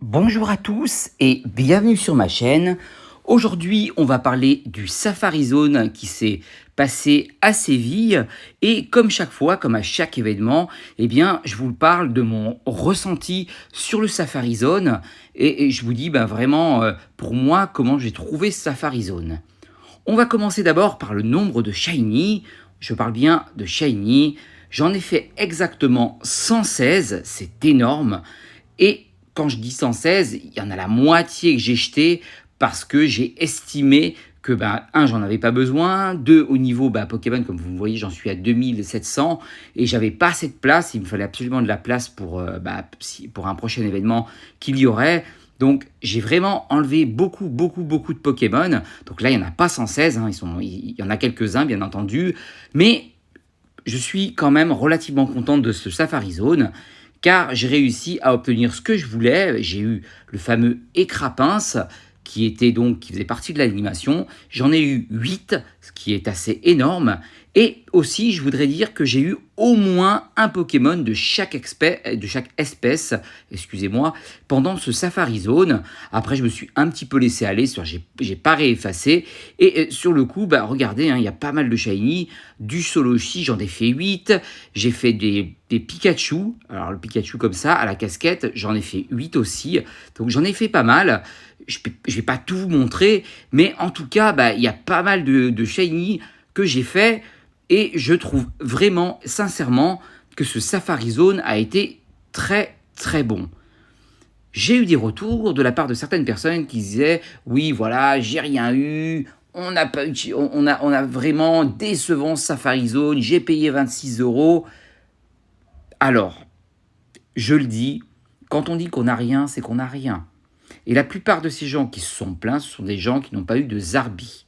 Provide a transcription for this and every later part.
Bonjour à tous et bienvenue sur ma chaîne. Aujourd'hui, on va parler du Safari Zone qui s'est passé à Séville et comme chaque fois, comme à chaque événement, je vous parle de mon ressenti sur le Safari Zone et je vous dis vraiment pour moi comment j'ai trouvé ce Safari Zone. On va commencer d'abord par le nombre de shiny. Je parle bien de shiny. J'en ai fait exactement 116, c'est énorme. Et quand je dis 116, il y en a la moitié que j'ai jeté parce que j'ai estimé que, j'en avais pas besoin. Deux, au niveau Pokémon, comme vous me voyez, j'en suis à 2700 et j'avais pas assez de place. Il me fallait absolument de la place pour un prochain événement qu'il y aurait. Donc, j'ai vraiment enlevé beaucoup de Pokémon. Donc là, il n'y en a pas 116, il y en a quelques-uns, bien entendu. Mais je suis quand même relativement contente de ce Safari Zone car j'ai réussi à obtenir ce que je voulais. J'ai eu le fameux écrapince qui faisait partie de l'animation. J'en ai eu 8, ce qui est assez énorme. Et aussi, je voudrais dire que j'ai eu au moins un Pokémon de chaque espèce, excusez-moi, pendant ce Safari Zone. Après, je me suis un petit peu laissé aller, j'ai pas réeffacé. Et sur le coup, regardez, il y a pas mal de shiny. Du Soloshi, j'en ai fait 8. J'ai fait des Pikachu. Alors, le Pikachu comme ça, à la casquette, j'en ai fait 8 aussi. Donc, j'en ai fait pas mal. Je ne vais pas tout vous montrer, mais en tout cas, il y a pas mal de shiny que j'ai fait. Et je trouve vraiment, sincèrement, que ce Safari Zone a été très, très bon. J'ai eu des retours de la part de certaines personnes qui disaient oui, voilà, j'ai rien eu, on n'a pas eu, on a vraiment décevant Safari Zone, j'ai payé 26 euros. Alors, je le dis, quand on dit qu'on n'a rien, c'est qu'on n'a rien. Et la plupart de ces gens qui se sont plaints, ce sont des gens qui n'ont pas eu de Zarbi.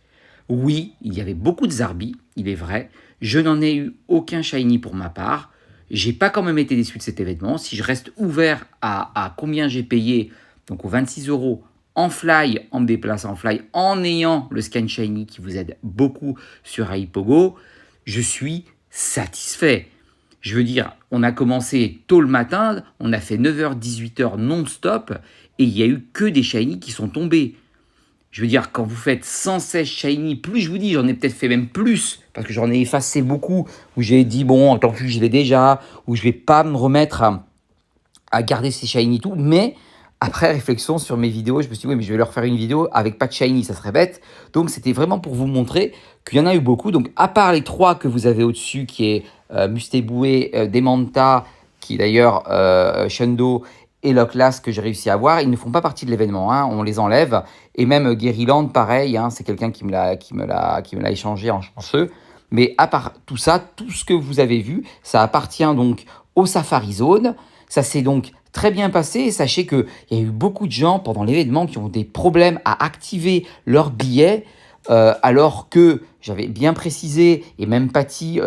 Oui, il y avait beaucoup de Zarbi, il est vrai. Je n'en ai eu aucun shiny pour ma part. J'ai pas quand même été déçu de cet événement. Si je reste ouvert à combien j'ai payé, donc aux 26 euros en fly, en me déplaçant en fly, en ayant le scan shiny qui vous aide beaucoup sur Aipogo, je suis satisfait. Je veux dire, on a commencé tôt le matin, on a fait 9h, 18h non-stop, et il n'y a eu que des shiny qui sont tombés. Je veux dire, quand vous faites 116 shiny, plus je vous dis, j'en ai peut-être fait même plus, parce que j'en ai effacé beaucoup, où j'ai dit, bon, tant pis, je l'ai déjà, où je vais pas me remettre à garder ces shiny et tout, mais après réflexion sur mes vidéos, je me suis dit, oui, mais je vais leur faire une vidéo avec pas de shiny, ça serait bête. Donc c'était vraiment pour vous montrer qu'il y en a eu beaucoup. Donc à part les trois que vous avez au-dessus, qui est Mustéboué, Demanta, qui d'ailleurs Shundo et Locklast que j'ai réussi à avoir, ils ne font pas partie de l'événement, hein, on les enlève. Et même Guerryland, pareil, hein, c'est quelqu'un qui me l'a échangé en chanceux. Mais à part tout ça, tout ce que vous avez vu, ça appartient donc au Safari Zone. Ça s'est donc très bien passé et sachez qu'il y a eu beaucoup de gens pendant l'événement qui ont des problèmes à activer leur billet alors que j'avais bien précisé et même Patty,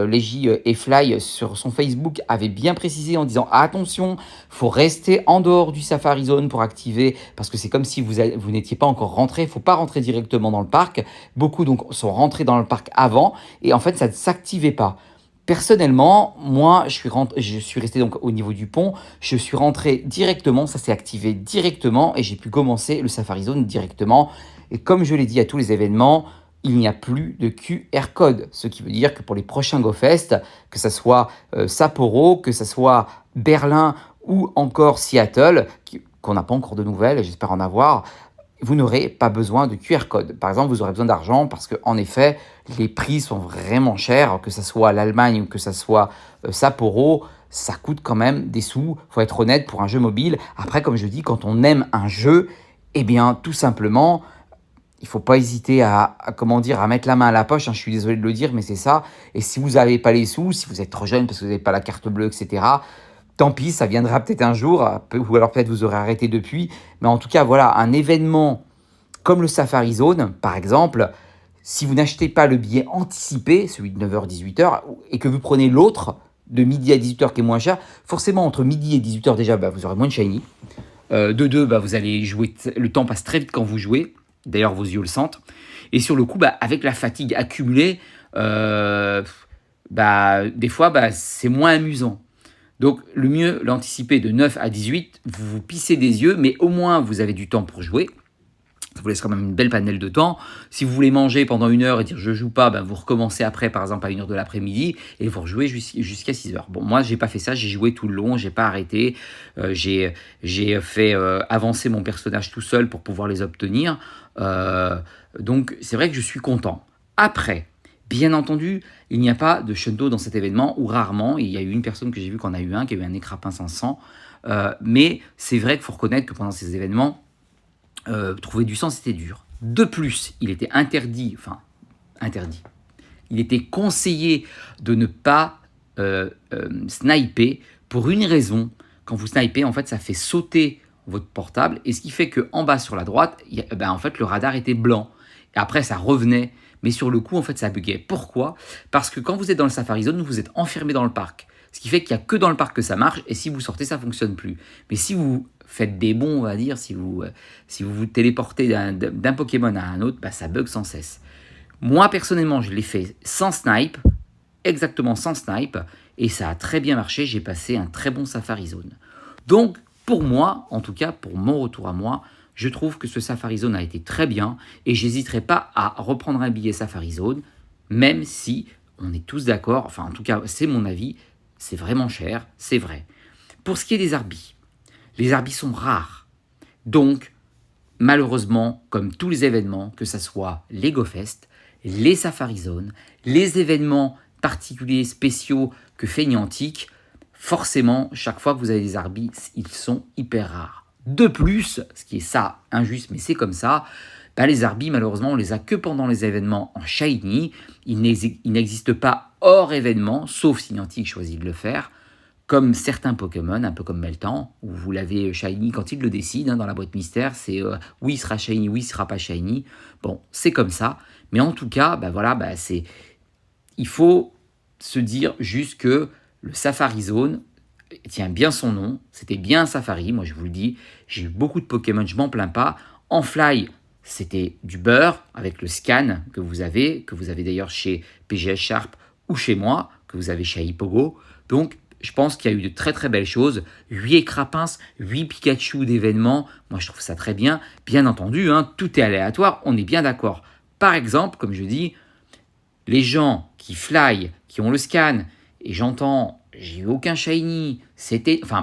Légie et Fly sur son Facebook avait bien précisé en disant attention, faut rester en dehors du Safari Zone pour activer parce que c'est comme si vous n'étiez pas encore rentré, il ne faut pas rentrer directement dans le parc. Beaucoup donc sont rentrés dans le parc avant et en fait ça ne s'activait pas. Personnellement, moi, je suis resté donc au niveau du pont. Je suis rentré directement, ça s'est activé directement et j'ai pu commencer le Safari Zone directement. Et comme je l'ai dit à tous les événements, il n'y a plus de QR code. Ce qui veut dire que pour les prochains GoFest, que ce soit Sapporo, que ce soit Berlin ou encore Seattle, qu'on n'a pas encore de nouvelles, j'espère en avoir, vous n'aurez pas besoin de QR code. Par exemple, vous aurez besoin d'argent parce qu'en effet, les prix sont vraiment chers, que ce soit l'Allemagne ou que ce soit Sapporo, ça coûte quand même des sous, faut être honnête, pour un jeu mobile. Après, comme je dis, quand on aime un jeu, eh bien, tout simplement, il ne faut pas hésiter à mettre la main à la poche, hein, je suis désolé de le dire, mais c'est ça. Et si vous n'avez pas les sous, si vous êtes trop jeune parce que vous n'avez pas la carte bleue, etc., tant pis, ça viendra peut-être un jour, ou alors peut-être vous aurez arrêté depuis. Mais en tout cas, voilà, un événement comme le Safari Zone, par exemple, si vous n'achetez pas le billet anticipé, celui de 9h, 18h, et que vous prenez l'autre de midi à 18h qui est moins cher, forcément, entre midi et 18h déjà, vous aurez moins de shiny. De deux, vous allez jouer, le temps passe très vite quand vous jouez. D'ailleurs, vos yeux le sentent. Et sur le coup, avec la fatigue accumulée, des fois, c'est moins amusant. Donc le mieux, l'anticiper de 9 à 18, vous vous pissez des yeux, mais au moins vous avez du temps pour jouer. Ça vous laisse quand même une belle panelle de temps. Si vous voulez manger pendant 1 heure et dire je joue pas, ben vous recommencez après, par exemple à 1 heure de l'après-midi, et vous rejouez jusqu'à 6 heures. Bon, moi j'ai pas fait ça, j'ai joué tout le long, j'ai pas arrêté. J'ai fait avancer mon personnage tout seul pour pouvoir les obtenir. Euh, donc c'est vrai que je suis content. Après, bien entendu, il n'y a pas de Shunto dans cet événement, ou rarement. Il y a eu une personne que j'ai vu qui en a eu un, qui a eu un écrapin sans sang. Mais c'est vrai qu'il faut reconnaître que pendant ces événements, trouver du sang, c'était dur. De plus, il était interdit, il était conseillé de ne pas sniper pour une raison. Quand vous snipez, en fait, ça fait sauter votre portable, et ce qui fait qu'en bas sur la droite, en fait, le radar était blanc. Et après, ça revenait, mais sur le coup, en fait, ça buguait. Pourquoi? Parce que quand vous êtes dans le Safari Zone, vous êtes enfermé dans le parc. Ce qui fait qu'il n'y a que dans le parc que ça marche, et si vous sortez, ça ne fonctionne plus. Mais si vous faites des bonds, on va dire, si vous téléportez d'un Pokémon à un autre, ça bug sans cesse. Moi, personnellement, je l'ai fait sans snipe, exactement sans snipe, et ça a très bien marché. J'ai passé un très bon Safari Zone. Donc, pour moi, en tout cas, pour mon retour à moi, je trouve que ce Safari Zone a été très bien, et j'hésiterai pas à reprendre un billet Safari Zone, même si on est tous d'accord, enfin en tout cas c'est mon avis, c'est vraiment cher, c'est vrai. Pour ce qui est des Arbis, les Arbis sont rares. Donc, malheureusement, comme tous les événements, que ce soit les GoFest, les Safari Zones, les événements particuliers, spéciaux que fait Niantic, forcément, chaque fois que vous avez des Arbis, ils sont hyper rares. De plus, ce qui est ça, injuste, mais c'est comme ça, les Arbis, malheureusement, on les a que pendant les événements en Shiny. Ils n'existent pas hors événement, sauf si Niantic choisit de le faire, comme certains Pokémon, un peu comme Meltan, où vous l'avez Shiny quand il le décide, dans la boîte mystère, c'est oui, il sera Shiny, oui, il sera pas Shiny. Bon, c'est comme ça. Mais en tout cas, il faut se dire juste que le Safari Zone tient bien son nom. C'était bien un Safari, moi je vous le dis. J'ai eu beaucoup de Pokémon, je m'en plains pas. En Fly, c'était du beurre avec le scan que vous avez d'ailleurs chez PGS Sharp ou chez moi, que vous avez chez Hippogo. Donc, je pense qu'il y a eu de très très belles choses. 8 écrapins, 8 Pikachu d'événements. Moi, je trouve ça très bien. Bien entendu, tout est aléatoire, on est bien d'accord. Par exemple, comme je dis, les gens qui fly, qui ont le scan, et j'entends, j'ai eu aucun shiny,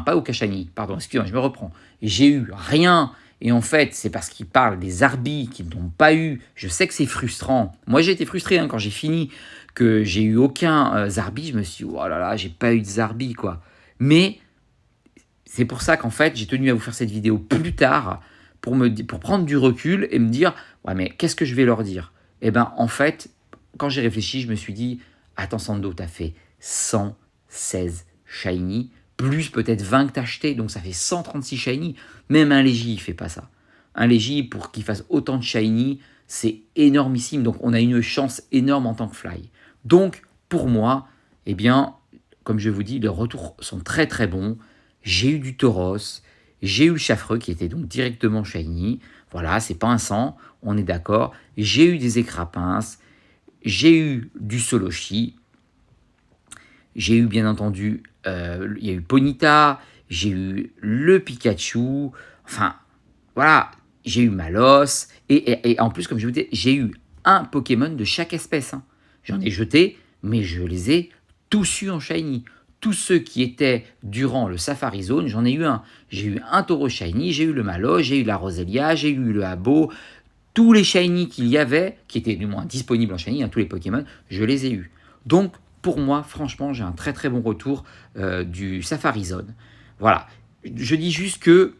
pas aucun shiny, pardon, excusez-moi, je me reprends. J'ai eu rien, et en fait, c'est parce qu'ils parlent des Arbis qu'ils n'ont pas eu. Je sais que c'est frustrant. Moi, j'ai été frustré quand j'ai fini, que j'ai eu aucun Zarbi. Je me suis dit, oh là là, j'ai pas eu de Zarbi, quoi. Mais c'est pour ça qu'en fait, j'ai tenu à vous faire cette vidéo plus tard pour prendre du recul et me dire, ouais, mais qu'est-ce que je vais leur dire? En fait, quand j'ai réfléchi, je me suis dit, attends, Sando, t'as fait 116 shiny, plus peut-être 20 que t'as acheté, donc ça fait 136 shiny. Même un Légi, il fait pas ça. Un Légi, pour qu'il fasse autant de shiny, c'est énormissime. Donc on a une chance énorme en tant que fly. Donc, pour moi, comme je vous dis, les retours sont très très bons. J'ai eu du Tauros, j'ai eu Chafreux qui était donc directement shiny. Voilà, c'est pas un sang, on est d'accord. J'ai eu des écrapins, j'ai eu du Solochi, j'ai eu bien entendu, il y a eu Ponyta, j'ai eu le Pikachu, enfin, voilà, j'ai eu Malos, et en plus, comme je vous disais, j'ai eu un Pokémon de chaque espèce. J'en ai jeté, mais je les ai tous eus en shiny. Tous ceux qui étaient durant le Safari Zone, j'en ai eu un. J'ai eu un Taureau shiny, j'ai eu le Malos, j'ai eu la Roselia, j'ai eu le Abo. Tous les shiny qu'il y avait, qui étaient du moins disponibles en shiny, tous les Pokémon, je les ai eus. Donc, pour moi, franchement, j'ai un très très bon retour du Safari Zone. Voilà. Je dis juste que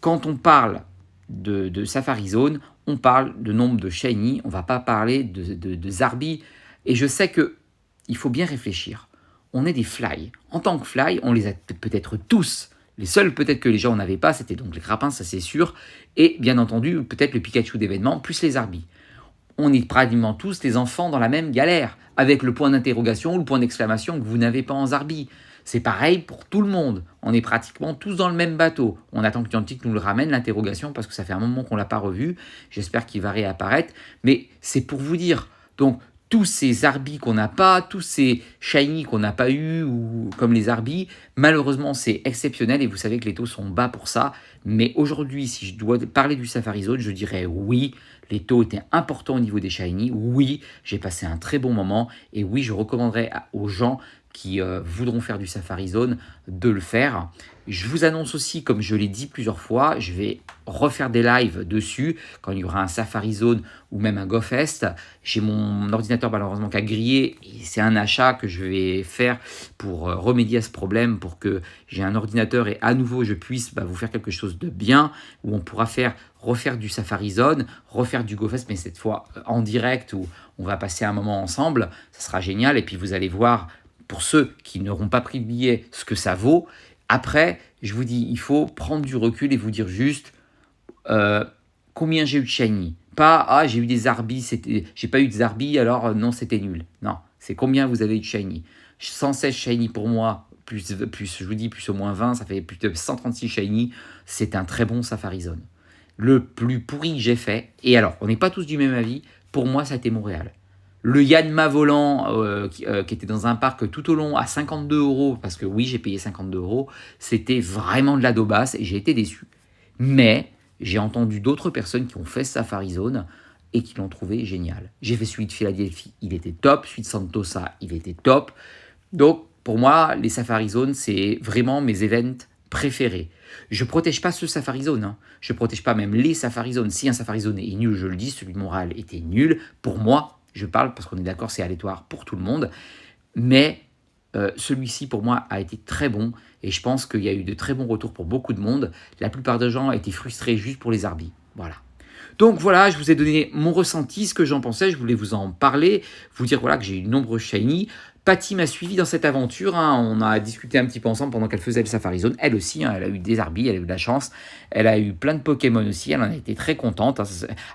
quand on parle de Safari Zone, on parle de nombre de shiny, on ne va pas parler de Zarbi. Et je sais qu'il faut bien réfléchir. On est des fly. En tant que fly, on les a peut-être tous. Les seuls peut-être que les gens n'avaient pas, c'était donc les crapins, ça c'est sûr. Et bien entendu, peut-être le Pikachu d'événement, plus les Zarbi. On est pratiquement tous les enfants dans la même galère, avec le point d'interrogation ou le point d'exclamation que vous n'avez pas en Zarbi. C'est pareil pour tout le monde. On est pratiquement tous dans le même bateau. On attend que Niantic nous le ramène, l'interrogation, parce que ça fait un moment qu'on ne l'a pas revu. J'espère qu'il va réapparaître. Mais c'est pour vous dire. Donc, tous ces Arbis qu'on n'a pas, tous ces Shiny qu'on n'a pas eu, ou comme les Arbis, malheureusement c'est exceptionnel et vous savez que les taux sont bas pour ça. Mais aujourd'hui, si je dois parler du Safari Zone, je dirais oui, les taux étaient importants au niveau des Shiny, oui, j'ai passé un très bon moment et oui, je recommanderais aux gens qui voudront faire du Safari Zone de le faire. Je vous annonce aussi, comme je l'ai dit plusieurs fois, je vais refaire des lives dessus quand il y aura un Safari Zone ou même un GoFest. J'ai mon ordinateur malheureusement qui a grillé et c'est un achat que je vais faire pour remédier à ce problème, pour que j'ai un ordinateur et à nouveau je puisse vous faire quelque chose de bien, où on pourra refaire du Safari Zone, refaire du GoFest, mais cette fois en direct, où on va passer un moment ensemble. Ça sera génial et puis vous allez voir, pour ceux qui n'auront pas pris de billet, ce que ça vaut. Après, je vous dis, il faut prendre du recul et vous dire juste combien j'ai eu de Shiny. Pas, ah, j'ai eu des Arbis, j'ai pas eu des Arbis, alors non, c'était nul. Non, c'est combien vous avez eu de Shiny. 116 Shiny pour moi, plus, je vous dis, plus au moins 20, ça fait plus de 136 Shiny. C'est un très bon Safari Zone. Le plus pourri que j'ai fait, et alors, on n'est pas tous du même avis, pour moi, ça a été Montréal. Le Yanma volant qui était dans un parc tout au long à 52 €, parce que oui, j'ai payé 52 €, c'était vraiment de la daubasse et j'ai été déçu. Mais j'ai entendu d'autres personnes qui ont fait Safari Zone et qui l'ont trouvé génial. J'ai fait celui de Philadelphie, il était top. Celui de Sentosa, il était top. Donc, pour moi, les Safari Zone, c'est vraiment mes events préférés. Je ne protège pas ce Safari Zone. Hein. Je ne protège pas même les Safari Zone. Si un Safari Zone est nul, je le dis, celui de Montréal était nul. Pour moi, je parle parce qu'on est d'accord, c'est aléatoire pour tout le monde. Mais celui-ci, pour moi, a été très bon. Et je pense qu'il y a eu de très bons retours pour beaucoup de monde. La plupart des gens étaient frustrés juste pour les Arbis. Voilà. Donc voilà, je vous ai donné mon ressenti, ce que j'en pensais. Je voulais vous en parler, vous dire voilà, que j'ai eu de nombreux Shiny. Patty m'a suivi dans cette aventure. Hein. On a discuté un petit peu ensemble pendant qu'elle faisait le Safari Zone. Elle aussi, hein, elle a eu des Arbis, elle a eu de la chance. Elle a eu plein de Pokémon aussi. Elle en a été très contente. Hein.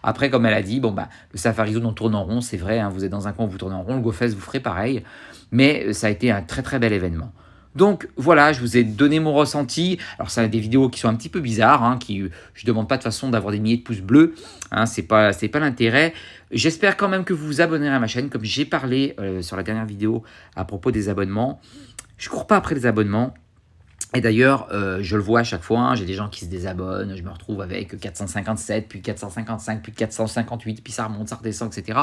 Après, comme elle a dit, le Safari Zone, on tourne en rond, c'est vrai. Hein, vous êtes dans un coin, vous tournez en rond. Le GoFest, vous ferez pareil. Mais ça a été un très très bel événement. Donc voilà, je vous ai donné mon ressenti. Alors ça a des vidéos qui sont un petit peu bizarres, hein, je ne demande pas de toute façon d'avoir des milliers de pouces bleus, hein, c'est pas l'intérêt. J'espère quand même que vous vous abonnerez à ma chaîne, comme j'ai parlé sur la dernière vidéo à propos des abonnements. Je cours pas après les abonnements. Et d'ailleurs, je le vois à chaque fois, hein, j'ai des gens qui se désabonnent, je me retrouve avec 457, puis 455, puis 458, puis ça remonte, ça redescend, etc.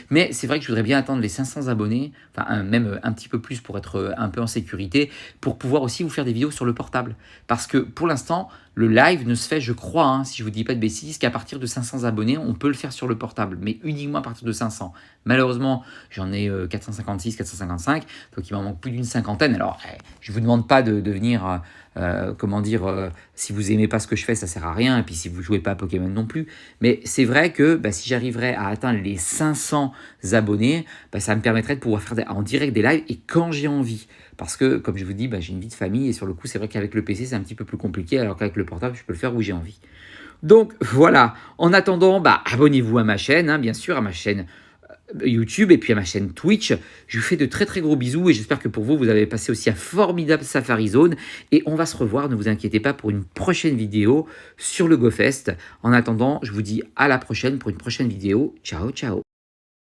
Mais c'est vrai que je voudrais bien atteindre les 500 abonnés, enfin même un petit peu plus pour être un peu en sécurité, pour pouvoir aussi vous faire des vidéos sur le portable. Parce que pour l'instant, le live ne se fait, je crois, hein, si je vous dis pas de bêtises, qu'à partir de 500 abonnés, on peut le faire sur le portable, mais uniquement à partir de 500. Malheureusement, j'en ai 456, 455, donc il m'en manque plus d'une cinquantaine. Alors, je vous demande pas de venir, si vous aimez pas ce que je fais, ça sert à rien, et puis si vous jouez pas à Pokémon non plus. Mais c'est vrai que si j'arriverais à atteindre les 500 abonnés, ça me permettrait de pouvoir faire en direct des lives, et quand j'ai envie. Parce que, comme je vous dis, j'ai une vie de famille, et sur le coup, c'est vrai qu'avec le PC, c'est un petit peu plus compliqué, alors qu'avec le portable, je peux le faire où j'ai envie. Donc voilà, en attendant, abonnez-vous à ma chaîne, hein, bien sûr, à ma chaîne YouTube et puis à ma chaîne Twitch. Je vous fais de très très gros bisous et j'espère que pour vous, vous avez passé aussi un formidable Safari Zone. Et on va se revoir, ne vous inquiétez pas, pour une prochaine vidéo sur le GoFest. En attendant, je vous dis à la prochaine pour une prochaine vidéo. Ciao, ciao.